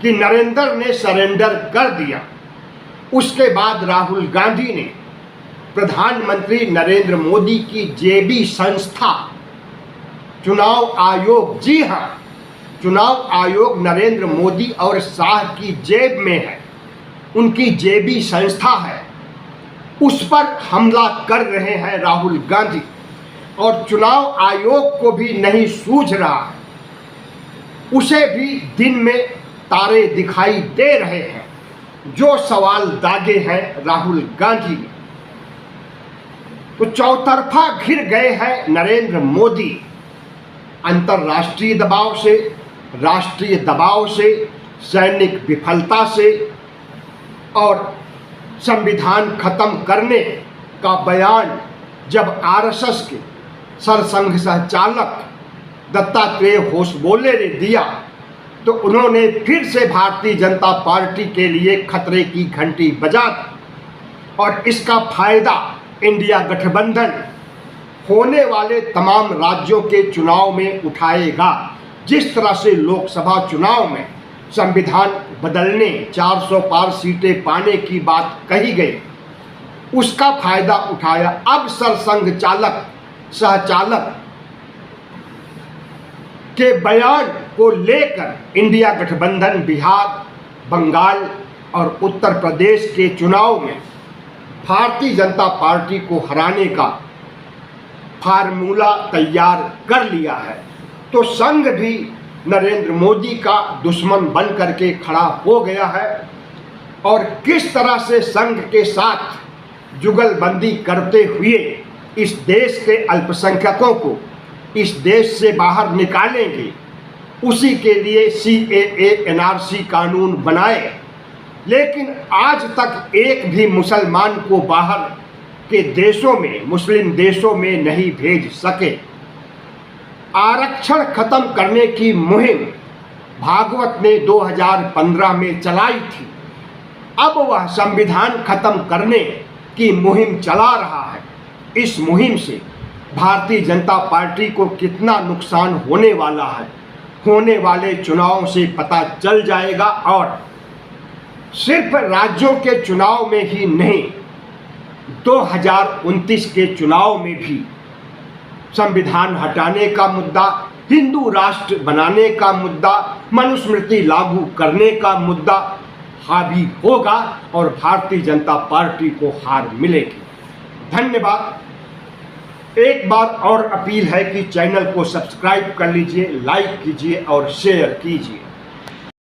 कि नरेंद्र ने सरेंडर कर दिया। उसके बाद राहुल गांधी ने प्रधानमंत्री नरेंद्र मोदी की जेबी संस्था चुनाव आयोग, जी हाँ, चुनाव आयोग नरेंद्र मोदी और शाह की जेब में है, उनकी जेबी संस्था है, उस पर हमला कर रहे हैं राहुल गांधी। और चुनाव आयोग को भी नहीं सूझ रहा है, उसे भी दिन में तारे दिखाई दे रहे हैं जो सवाल दागे हैं राहुल गांधी ने। तो चौतरफा घिर गए हैं नरेंद्र मोदी, अंतर्राष्ट्रीय दबाव से, राष्ट्रीय दबाव से, सैनिक विफलता से और संविधान खत्म करने का बयान जब आरएसएस के सरसंघ संचालक दत्तात्रेय होसबोले ने दिया तो उन्होंने फिर से भारतीय जनता पार्टी के लिए खतरे की घंटी बजा दी और इसका फायदा इंडिया गठबंधन होने वाले तमाम राज्यों के चुनाव में उठाएगा। जिस तरह से लोकसभा चुनाव में संविधान बदलने, 400 पार सीटें पाने की बात कही गई, उसका फायदा उठाया। अब सरसंघ सहचालक के बयान को लेकर इंडिया गठबंधन बिहार, बंगाल और उत्तर प्रदेश के चुनाव में भारतीय जनता पार्टी को हराने का फार्मूला तैयार कर लिया है। तो संघ भी नरेंद्र मोदी का दुश्मन बन करके खड़ा हो गया है और किस तरह से संघ के साथ जुगलबंदी करते हुए इस देश के अल्पसंख्यकों को इस देश से बाहर निकालेंगे, उसी के लिए CAA NRC कानून बनाए। लेकिन आज तक एक भी मुसलमान को बाहर के देशों में, मुस्लिम देशों में नहीं भेज सके। आरक्षण खत्म करने की मुहिम भागवत ने 2015 में चलाई थी, अब वह संविधान खत्म करने की मुहिम चला रहा है। इस मुहिम से भारतीय जनता पार्टी को कितना नुकसान होने वाला है, होने वाले चुनाव से पता चल जाएगा। और सिर्फ राज्यों के चुनाव में ही नहीं, 2029 के चुनाव में भी संविधान हटाने का मुद्दा, हिंदू राष्ट्र बनाने का मुद्दा, मनुस्मृति लागू करने का मुद्दा हावी होगा और भारतीय जनता पार्टी को हार मिलेगी। धन्यवाद। एक बार और अपील है कि चैनल को सब्सक्राइब कर लीजिए, लाइक कीजिए और शेयर कीजिए।